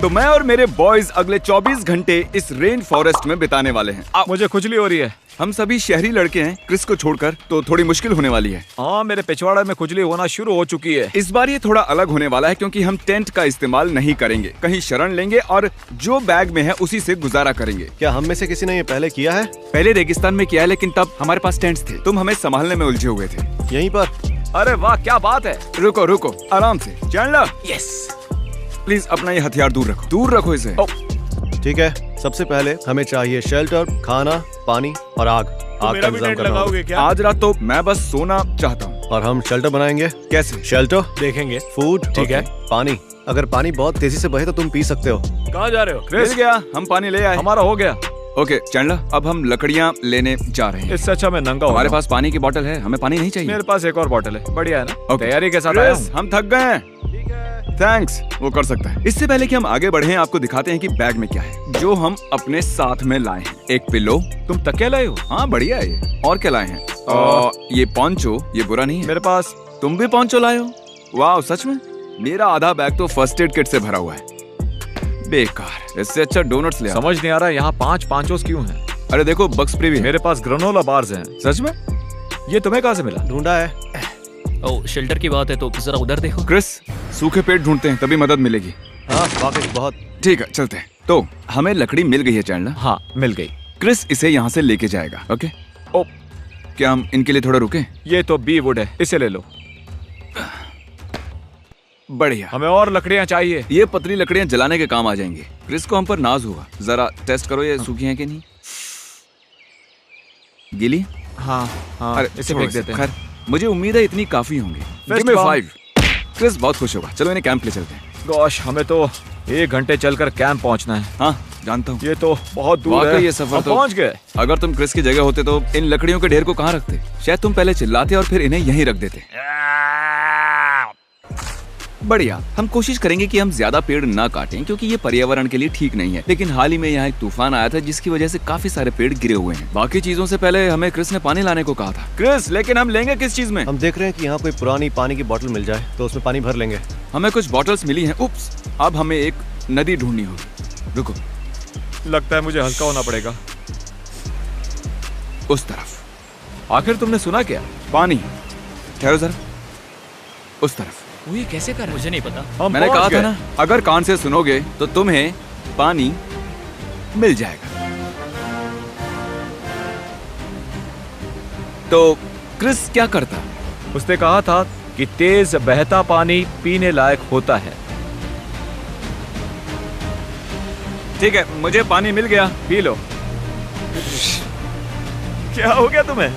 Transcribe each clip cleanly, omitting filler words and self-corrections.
तो मैं और मेरे बॉयज अगले 24 घंटे इस रेन फॉरेस्ट में बिताने वाले हैं। मुझे खुजली हो रही है। हम सभी शहरी लड़के हैं, क्रिस को छोड़कर, तो थोड़ी मुश्किल होने वाली है। हाँ, मेरे पिछवाड़े में खुजली होना शुरू हो चुकी है। इस बार ये थोड़ा अलग होने वाला है क्योंकि हम टेंट का इस्तेमाल नहीं करेंगे, कहीं शरण लेंगे और जो बैग में है उसी से गुजारा करेंगे। क्या हम में से किसी ने ये पहले किया है? पहले रेगिस्तान में किया है, लेकिन तब हमारे पास टेंट्स थे। तुम हमें संभालने में उलझे हुए थे। यहीं पर? अरे वाह, क्या बात है। रुको रुको, आराम से। Chandler, yes. प्लीज अपना ये हथियार दूर रखो इसे। ठीक है, सबसे पहले हमें चाहिए शेल्टर, खाना, पानी और आग। आग का इंतजाम करना होगा। आज रात तो मैं बस सोना चाहता हूँ। और हम शेल्टर बनाएंगे। कैसे? शेल्टर देखेंगे। फूड, ठीक है। पानी, अगर पानी बहुत तेजी से बहे तो तुम पी सकते हो। कहाँ जा रहे हो? मिल गया, हम पानी ले आए। हमारा हो गया। ओके चैंडलर, अब हम लकड़ियाँ लेने जा रहे हैं। इससे अच्छा मैं नंगा हमारे पास पानी की बोतल है, हमें पानी नहीं चाहिए। मेरे पास एक और बोतल है। बढ़िया है ना? Okay. तैयारी के साथ आया हूँ। हम थक गए हैं। थैंक्स, वो कर सकता है। इससे पहले कि हम आगे बढ़े, आपको दिखाते हैं कि बैग में क्या है जो हम अपने साथ में लाए हैं। एक पिलो। तुम तकिया लाए हो? हाँ बढ़िया है ये। और क्या लाए हैं? ये पोंचो, ये बुरा नहीं है। मेरे पास। तुम भी पोंचो लाए हो? वाह, सच में? मेरा आधा बैग तो फर्स्ट एड किट से भरा हुआ है। बेकार, इससे अच्छा डोनट्स ले आओ। समझ नहीं आ रहा यहाँ 5 पांचोस क्यों हैं? अरे देखो, बक्स फ्री भी है। मेरे पास ग्रेनोला बार्स हैं। सच में? ये तुम्हें कहाँ से मिला? ढूंढा है। ओह, शेल्टर की बात है तो जरा उधर देखो। क्रिस, सूखे पेट ढूंढते हैं तभी मदद मिलेगी। हाँ वाकई बहुत। ठीक है, चलते हैं। तो हमें लकड़ी मिल गई है चैंडलर। हाँ, मिल गई। क्रिस इसे यहाँ से लेके जाएगा। ओके? ओ, क्या हम इनके लिए थोड़ा रुके? ये तो बी वुड है, इसे ले लो। बढ़िया। हमें और लकड़ियाँ चाहिए। ये पतली लकड़ियाँ जलाने के काम आ जाएंगी। क्रिस को हम पर नाज हुआ। जरा टेस्ट करो ये सूखी हैं कि नहीं। गीली? हाँ हाँ, अरे इसे छोड़ो फेंक देते हैं। खैर, मुझे उम्मीद है इतनी काफी होंगी। Fist Give me bump। 5। Chris बहुत खुश होगा। चलो इन्हें कैंप ले चलते हैं। गॉश, हमें तो 1 घंटे चलकर कैंप पहुंचना है। हाँ जानता हूँ। ये तो बहुत दूर है। वाकई ये सफर हम तो पहुंच गए। अगर तुम क्रिस की जगह होते तो इन लकड़ियों के ढेर को कहाँ रखते? शायद तुम पहले चिल्लाते और फिर इन्हें यहीं रख देते। बढ़िया, हम कोशिश करेंगे कि हम ज्यादा पेड़ ना काटें क्योंकि ये पर्यावरण के लिए ठीक नहीं है। लेकिन हाल ही में यहाँ एक तूफान आया था जिसकी वजह से काफी सारे पेड़ गिरे हुए हैं। बाकी चीजों से पहले हमें क्रिस ने पानी लाने को कहा था। क्रिस, लेकिन हम लेंगे किस चीज में? हम देख रहे हैं कि यहाँ कोई पुरानी पानी की बोतल मिल जाए तो उसमें पानी भर लेंगे। हमें कुछ बॉटल्स मिली हैं। उप्स, अब हमें एक नदी ढूंढनी होगी। रुको, लगता है मुझे हल्का होना पड़ेगा। उस तरफ। आखिर तुमने सुना क्या? पानी। ठहरो जरा, उस तरफ। वो ये कैसे कर रहा है? मुझे नहीं पता। हम मैंने पहुंच कहा था गए। ना, अगर कान से सुनोगे तो तुम्हें पानी मिल जाएगा। तो क्रिस क्या करता? उसने कहा था कि तेज बहता पानी पीने लायक होता है। ठीक है, मुझे पानी मिल गया। P low. क्या हो गया तुम्हें?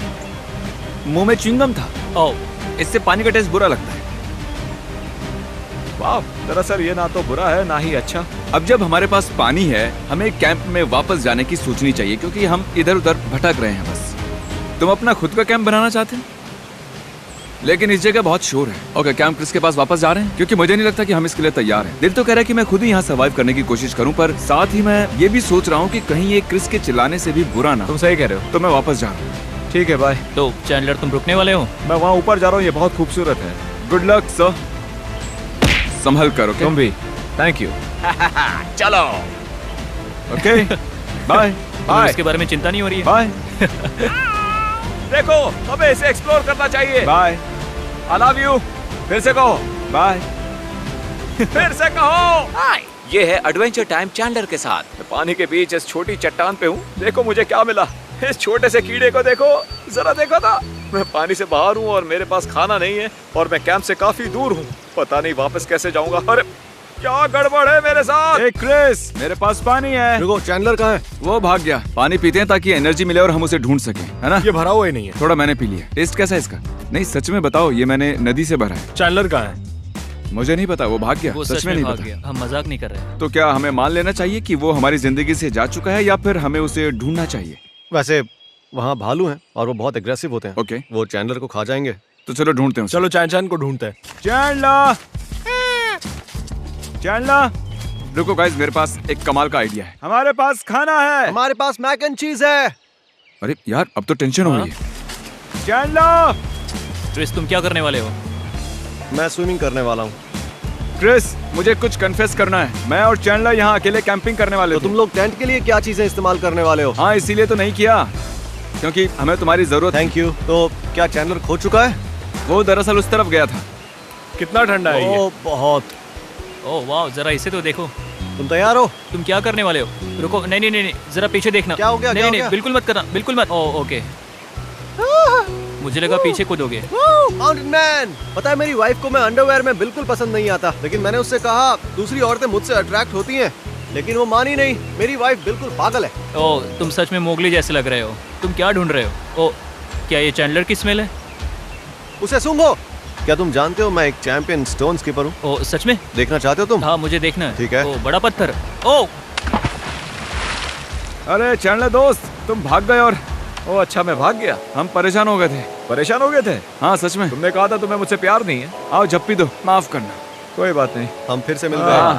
मुंह में च्युइंगम था। ओह, इससे पानी का टेस्ट बुरा लगता है। वाह, दरअसल ये ना तो बुरा है ना ही अच्छा। अब जब हमारे पास पानी है, हमें कैंप में वापस जाने की सोचनी चाहिए क्योंकि हम इधर उधर भटक रहे हैं बस। तुम अपना खुद का कैंप बनाना चाहते हैं, लेकिन इस जगह बहुत शोर है। ओके, क्या हम क्रिस के पास वापस जा रहे हैं? क्योंकि मुझे नहीं लगता कि हम इसके लिए तैयार हैं। दिल तो कह रहा है कि मैं खुद ही यहाँ सर्वाइव करने की कोशिश करूँ, पर साथ ही मैं ये भी सोच रहा हूँ कि कहीं ये क्रिस के चिल्लाने से भी बुरा ना। तुम सही कह रहे हो। तो मैं वापस जा रहा हूँ। ठीक है, बाय। तो चैंडलर तुम रुकने वाले हो? मैं वहाँ ऊपर जा रहा हूँ, ये बहुत खूबसूरत है। Good luck sir. संभल करो। तुम भी। Thank you. चलो। ओके, बाय तुम्हें इसके बारे में चिंता नहीं हो रही है? बाय देखो, हमें इसे एक्सप्लोर करना चाहिए। बाय। I love you. फिर से कहो। बाय। फिर से कहो। ये है एडवेंचर टाइम चैंडलर के साथ। मैं पानी के बीच इस छोटी चट्टान पे हूँ। देखो मुझे क्या मिला। इस छोटे से कीड़े को देखो, जरा देखो था। मैं पानी से बाहर हूँ और मेरे पास खाना नहीं है और मैं कैंप से काफी दूर हूँ। पता नहीं वापस कैसे जाऊंगा। अरे क्या गड़बड़ है मेरे साथ? ए क्रिस, मेरे पास पानी है। रुको, चैंडलर कहाँ है? वो भाग गया। पानी पीते हैं ताकि एनर्जी मिले और हम उसे ढूंढ सकें, है ना? ये भरा हुआ ही नहीं है। थोड़ा मैंने पी लिया। टेस्ट कैसा है इसका? नहीं सच में बताओ, ये मैंने नदी से भरा है। चैंडलर कहाँ है? मुझे नहीं पता, वो भाग गया। वो सच में नहीं भाग पता। गया। हम मजाक नहीं कर रहे। तो क्या हमें मान लेना चाहिए कि वो हमारी जिंदगी से जा चुका है या फिर हमें उसे ढूंढना चाहिए? वैसे वहाँ भालू हैं और वो बहुत एग्रेसिव होते हैं। ओके, वो चैंडलर को खा जाएंगे। तो चलो ढूंढते हैं उसे। चलो चैन को ढूंढते हैं। चैंडलर, चैंडलर, रुको गाइस, मेरे पास एक कमाल का आइडिया है। हमारे पास खाना है। हमारे पास मैक एंड चीज है। अरे यार, अब तो टेंशन हो रही है। चैंडलर, क्रिस, तुम क्या करने वाले हो? मैं स्विमिंग करने वाला हूँ। क्रिस, मुझे कुछ कन्फेस करना है। मैं और चैंडलर यहाँ अकेले कैंपिंग करने वाले तो थे। तुम लोग टेंट के लिए क्या चीजें इस्तेमाल करने वाले हो? हाँ, इसीलिए तो नहीं किया क्योंकि हमें तुम्हारी जरूरत। Thank you. तो क्या चैंडलर खो चुका है? वो दरअसल उस तरफ गया था। कितना ठंडा है ये? ओ बहुत। ओह वाह, जरा इसे तो देखो। तुम तैयार हो? तुम क्या करने वाले हो? रुको, नहीं नहीं नहीं नहीं, जरा पीछे देखना। क्या हो गया? नहीं क्या हो नहीं गया? बिल्कुल मत करना, बिल्कुल मत। ओह ओके, मुझे लगा पीछे कूदोगे। माउंटेन मैन, पता है मेरी वाइफ को मैं अंडरवेयर में बिल्कुल पसंद नहीं आता, लेकिन मैंने उससे कहा दूसरी औरतें मुझसे अट्रैक्ट होती हैं, लेकिन वो मानी नहीं। मेरी वाइफ बिल्कुल पागल है। ओह, तुम सच में मोगली जैसे लग रहे हो। तुम क्या ढूंढ रहे हो? ओह, क्या ये चैंडलर की स्मेल है? उसे सूंघो। क्या तुम जानते हो मैं एक चैंपियन स्टोन स्कीपर हूँ? ओह सच में? देखना चाहते हो तुम? हाँ मुझे देखना है। ठीक है। ओह बड़ा पत्थर। ओह अरे चैंडलर दोस्त, तुम भाग गए और ओ अच्छा, मैं भाग गया। हम परेशान हो गए थे। परेशान हो गए थे? हाँ सच में। तुमने कहा था तुम्हें मुझसे प्यार नहीं है। आओ झप्पी दो, माफ करना। कोई बात नहीं। हम फिर से मिल हाँ,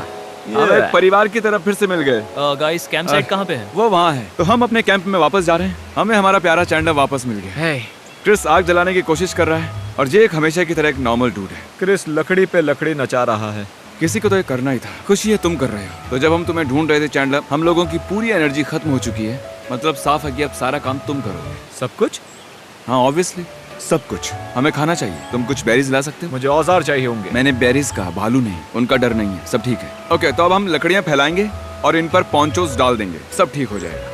गए। हम एक परिवार की तरफ फिर से मिल गए। गाइस, कैंप साइट कहाँ पे है? वो वहाँ है। तो हम अपने कैंप में वापस जा रहे हैं। हमें हमारा प्यारा चैंडलर वापस मिल गया। क्रिस आग जलाने की कोशिश कर रहा है और ये एक हमेशा की तरह एक नॉर्मल डूड है। क्रिस लकड़ी पे लकड़ी नचा रहा है। किसी को तो ये करना ही था। खुशी है तुम कर रहे हो। तो जब हम तुम्हें ढूंढ रहे थे चैंडलर, हम लोगों की पूरी एनर्जी खत्म हो चुकी है। मतलब साफ है कि अब सारा काम तुम करोगे। सब कुछ? हाँ ऑब्वियसली सब कुछ। हमें खाना चाहिए। तुम कुछ बेरीज ला सकते हो? मुझे औजार चाहिए होंगे। मैंने बेरीज कहा, भालू नहीं। उनका डर नहीं है, सब ठीक है। ओके, तो अब हम लकड़ियां फैलाएंगे और इन पर पॉन्चोस डाल देंगे, सब ठीक हो जाएगा।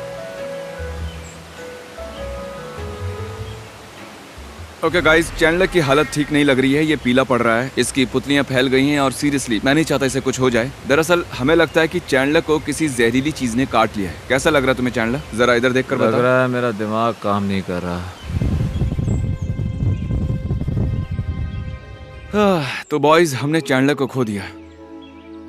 ओके गाइस, चैंडलर की हालत ठीक नहीं लग रही है। ये पीला पड़ रहा है, इसकी पुतलियां फैल गई हैं और सीरियसली मैं नहीं चाहता इसे कुछ हो जाए। दरअसल हमें लगता है कि चैंडलर को किसी जहरीली चीज ने काट लिया है। कैसा लग रहा है तुम्हें चैंडलर? जरा इधर देख कर लग बता। रहा है मेरा दिमाग काम नहीं कर रहा। तो बॉयज, हमने चैंडलर को खो दिया।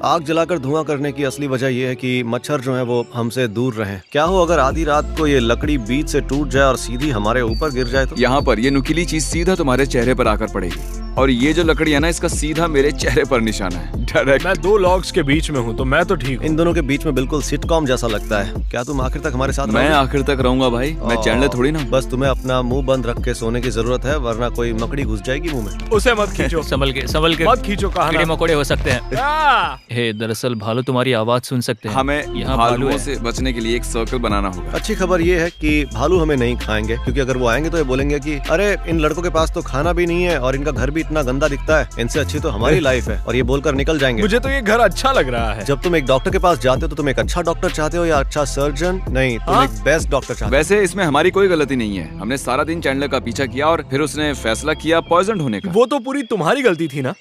आग जलाकर धुआं करने की असली वजह यह है कि मच्छर जो है वो हमसे दूर रहें। क्या हो अगर आधी रात को ये लकड़ी बीच से टूट जाए और सीधी हमारे ऊपर गिर जाए तो? यहाँ पर ये नुकीली चीज सीधा तुम्हारे चेहरे पर आकर पड़ेगी और ये जो लकड़ी है ना, इसका सीधा मेरे चेहरे पर निशाना है, डायरेक्ट। मैं दो लॉग्स के बीच में हूँ तो मैं तो ठीक हूँ। इन दोनों के बीच में बिल्कुल सिटकॉम जैसा लगता है। क्या तुम आखिर तक हमारे साथ मैं रहोगे? आखिर तक रहूंगा भाई, मैं चैंडलर थोड़ी ना। बस तुम्हें अपना मुंह बंद रख के सोने की जरूरत है, वरना कोई मकड़ी घुस जाएगी मुंह में। उसे मत खींचो। संभल के मत खींचो, कहा कीड़े ना। मकोड़े हो सकते हैं। हे, दरअसल भालू तुम्हारी आवाज सुन सकते हैं। हमें यहाँ भालू भालुओं है। से बचने के लिए एक सर्कल बनाना होगा। अच्छी खबर ये है कि भालू हमें नहीं खाएंगे, क्योंकि अगर वो आएंगे तो ये बोलेंगे कि अरे इन लड़कों के पास तो खाना भी नहीं है और इनका घर भी इतना गंदा दिखता है, इनसे अच्छी तो हमारी लाइफ है, और ये बोलकर निकल जाएंगे। मुझे तो ये घर अच्छा लग रहा है। जब तुम एक डॉक्टर के पास जाते हो तो तुम एक अच्छा डॉक्टर चाहते हो या अच्छा सर्जन? नहीं, तुम एक बेस्ट डॉक्टर चाहते हो। वैसे इसमें हमारी कोई गलती नहीं है। हमने सारा दिन चैंडलर का पीछा किया और फिर उसने फैसला किया पॉइजन होने का। वो तो पूरी तुम्हारी गलती थी ना।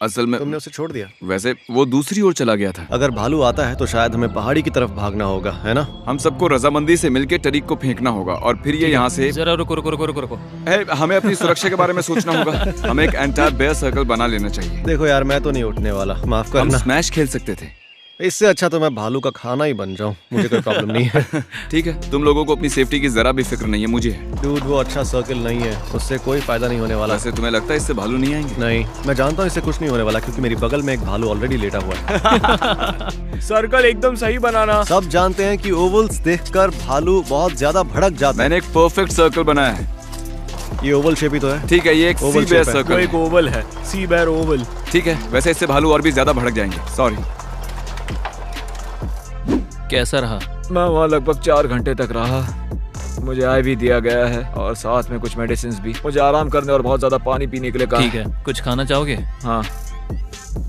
असल में तुमने उसे छोड़ दिया। वैसे वो दूसरी ओर चला गया था। अगर भालू आता है तो शायद हमें पहाड़ी की तरफ भागना होगा, है ना? हम सबको रजामंदी से मिलकर टरीक को फेंकना होगा और फिर ये यहाँ से जरा रुको रुको रुको रुको रुको। हमें अपनी सुरक्षा के बारे में सोचना होगा। हमें एक एंटायर बेयर सर्कल बना लेना चाहिए। देखो यार, मैं तो नहीं उठने वाला, माफ हम करना। स्मैश खेल सकते थे। इससे अच्छा तो मैं भालू का खाना ही बन जाऊं, मुझे कोई प्रॉब्लम नहीं है। ठीक है, तुम लोगों को अपनी सेफ्टी की जरा भी फिक्र नहीं है, मुझे है। डूड, वो अच्छा सर्कल नहीं है, उससे कोई फायदा नहीं होने वाला। वैसे तुम्हें लगता है इससे भालू नहीं आएंगे? नहीं, मैं जानता हूँ इससे कुछ नहीं होने वाला, क्योंकि मेरी बगल में एक भालू ऑलरेडी लेटा हुआ है। सर्कल एकदम सही बनाना। सब जानते हैं कि ओवल्स देखकर भालू बहुत ज्यादा भड़क जाता है। मैंने एक परफेक्ट सर्कल बनाया है। ये ओवल शेप ही तो है। ठीक है, ये एक Oval सी बेयर shape है। वो सर्कल एक है। ओवल है, सी बेयर ओवल। ठीक है, वैसे इससे भालू और भी ज्यादा भड़क जाएंगे। सॉरी। कैसा रहा? मैं वहाँ लगभग 4 घंटे तक रहा। मुझे IV दिया गया है और साथ में कुछ मेडिसिन भी। मुझे आराम करने और बहुत ज्यादा पानी पीने के लिए कहा। ठीक है, कुछ खाना चाहोगे? हाँ।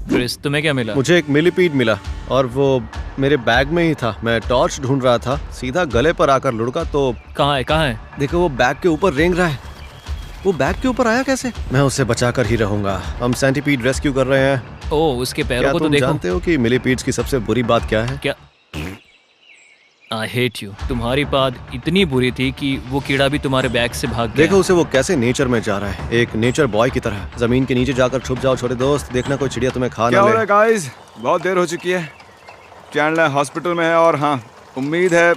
क्रिस, तुम्हें क्या मिला? मुझे एक मिलीपीड मिला और वो मेरे बैग में ही था। मैं टॉर्च ढूंढ रहा था, सीधा गले पर आकर लुढ़का तो कहाँ है कहाँ है? देखो वो बैग के ऊपर रेंग रहा है। वो बैग के ऊपर आया कैसे? मैं उसे बचाकर ही रहूंगा। हम सेंटीपीड रेस्क्यू कर रहे हैं। ओह, उसके पैरों क्या को तो तुम देखो। जानते हो कि मिलीपीड्स की सबसे बुरी बात क्या है? क्या? I hate you. तुम्हारी बात इतनी बुरी थी कि वो कीड़ा भी तुम्हारे बैग से भाग गया। देखो उसे, वो कैसे नेचर में जा रहा है, एक नेचर बॉय की तरह। जमीन के नीचे जाकर छुप जाओ छोटे दोस्त, देखना कोई चिड़िया तुम्हें खा क्या ना हो ले। रहा है गाइस? बहुत देर हो चुकी है। चैंडलर हॉस्पिटल में है और हाँ, उम्मीद है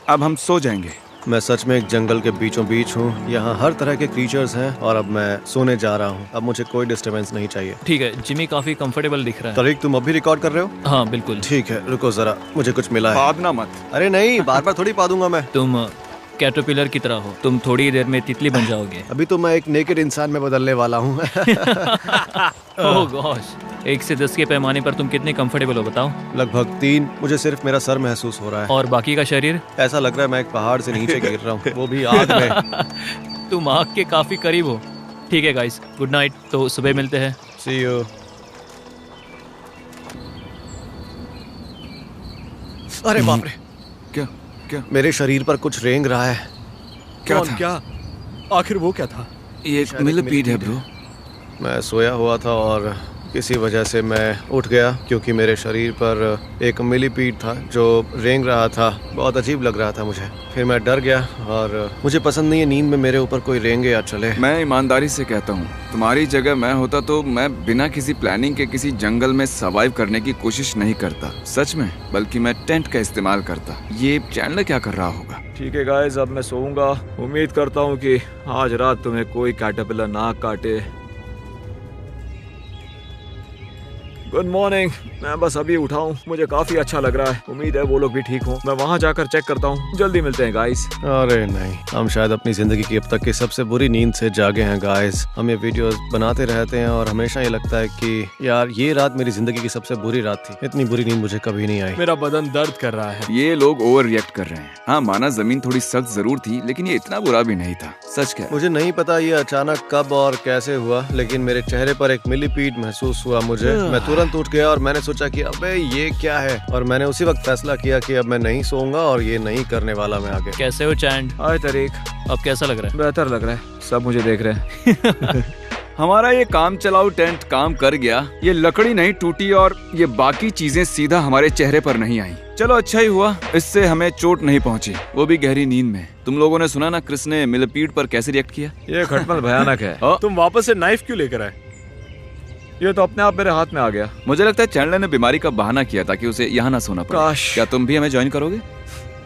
अब हम सो जाएंगे। मैं सच में एक जंगल के बीचों बीच हूँ। यहाँ हर तरह के क्रीचर्स हैं और अब मैं सोने जा रहा हूँ। अब मुझे कोई डिस्टरबेंस नहीं चाहिए। ठीक है, जिमी काफी कंफर्टेबल दिख रहा है। तरीक, तुम अभी रिकॉर्ड कर रहे हो? हाँ बिल्कुल। ठीक है, रुको जरा, मुझे कुछ मिला है। पादना मत। अरे नहीं, बार बार थोड़ी पा दूंगा मैं। तुम कैटरपिलर की तरह हो, तुम थोड़ी ही देर में तितली बन जाओगे। अभी तो मैं एक नेकेड इंसान में बदलने वाला हूँ। ओह गॉश, 1 से 10 के पैमाने पर तुम कितने कंफर्टेबल हो बताओ? लगभग 3। मुझे सिर्फ मेरा सर महसूस हो रहा है और बाकी का शरीर? ऐसा लग रहा है मैं एक पहाड़ से नीचे गिर रहा हूँ, वो भी आग में। तुम आग के काफी करीब हो। ठीक है गाइस, गुड नाइट। तो सुबह मिलते हैं। सी यू। अरे बाप रे, क्या क्या मेरे शरीर पर कुछ रेंग रहा है। क्या था? क्या आखिर वो क्या था? ये एक मिलीपीड है ब्रो। मैं सोया हुआ था और किसी वजह से मैं उठ गया क्योंकि मेरे शरीर पर एक मिलीपीड था जो रेंग रहा था। बहुत अजीब लग रहा था मुझे। फिर मैं डर गया और मुझे पसंद नहीं है नींद में मेरे ऊपर कोई रेंगे या चले। मैं ईमानदारी से कहता हूँ, तुम्हारी जगह मैं होता तो मैं बिना किसी प्लानिंग के किसी जंगल में सर्वाइव करने की कोशिश नहीं करता, सच में। बल्कि मैं टेंट का इस्तेमाल करता। ये चैंडलर क्या कर रहा होगा? ठीक है गाइस, अब मैं सोऊंगा। उम्मीद करता हूँ कि आज रात तुम्हें कोई कैटरपिलर ना काटे। Good morning. मैं बस अभी उठा हूँ, मुझे काफी अच्छा लग रहा है। उम्मीद है वो लोग भी ठीक हों। मैं वहाँ जाकर चेक करता हूँ। जल्दी मिलते हैं गाइस। अरे नहीं, हम शायद अपनी जिंदगी की अब तक की सबसे बुरी नींद से जागे हैं गाइस। हम ये वीडियोस बनाते रहते हैं और हमेशा ये लगता है कि यार ये रात मेरी जिंदगी की सबसे बुरी रात थी। इतनी बुरी नींद मुझे कभी नहीं आई। मेरा बदन दर्द कर रहा है। ये लोग ओवर रिएक्ट कर रहे हैं। हाँ माना जमीन थोड़ी सख्त जरूर थी, लेकिन ये इतना बुरा भी नहीं था, सच कह। मुझे नहीं पता ये अचानक कब और कैसे हुआ, लेकिन मेरे चेहरे पर एक मिलीपीड महसूस हुआ मुझे। मैं तुरंत उठ गया और मैंने सोचा कि अबे ये क्या है, और मैंने उसी वक्त फैसला किया कि अब मैं नहीं सोऊंगा और ये नहीं करने वाला मैं आगे। कैसे हो चैंड? हाय तरीक, अब कैसा लग रहा है? बेहतर लग रहा है। सब मुझे देख रहे हैं। हमारा ये काम चलाऊ टेंट काम कर गया। ये लकड़ी नहीं टूटी और ये बाकी चीजें सीधा हमारे चेहरे पर नहीं आई। चलो अच्छा ही हुआ, इससे हमें चोट नहीं पहुंची, वो भी गहरी नींद में। तुम लोगों ने सुना ना क्रिस ने मिलीपीड पर कैसे रिएक्ट किया? ये खटमल भयानक है। तुम वापस से नाइफ क्यों लेकर आए? ये तो अपने आप मेरे हाथ में आ गया। मुझे लगता है चैंडलर ने बीमारी का बहाना किया ताकि उसे यहाँ ना सोना पड़े। काश। क्या तुम भी हमें ज्वाइन करोगे?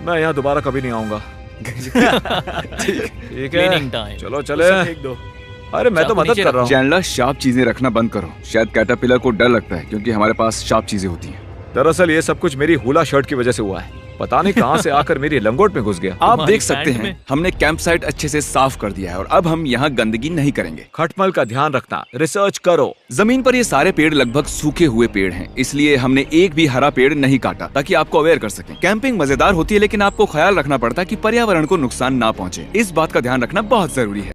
मैं यहाँ दोबारा कभी नहीं आऊंगा। ठीक है, Cleaning time. चलो चले। अरे मैं तो चाकू मदद नीचे कर रहा हूँ। चैंडलर शार्प चीजें रखना बंद करो। शायद कैटरपिलर को डर लगता है क्योंकि हमारे पास शार्प चीजें होती हैं। दरअसल ये सब कुछ मेरी हुला शर्ट की वजह से हुआ है। पता नहीं कहाँ से आकर मेरी लंगोट में घुस गया। आप तुम्हारी देख सकते पैंट हैं में? हमने कैंप साइट अच्छे से साफ कर दिया है और अब हम यहाँ गंदगी नहीं करेंगे। खटमल का ध्यान रखना, रिसर्च करो। जमीन पर ये सारे पेड़ लगभग सूखे हुए पेड़ हैं, इसलिए हमने एक भी हरा पेड़ नहीं काटा ताकि आपको अवेयर कर सकें। कैंपिंग मजेदार होती है, लेकिन आपको ख्याल रखना पड़ता है कि पर्यावरण को नुकसान ना पहुंचे। इस बात का ध्यान रखना बहुत जरूरी है।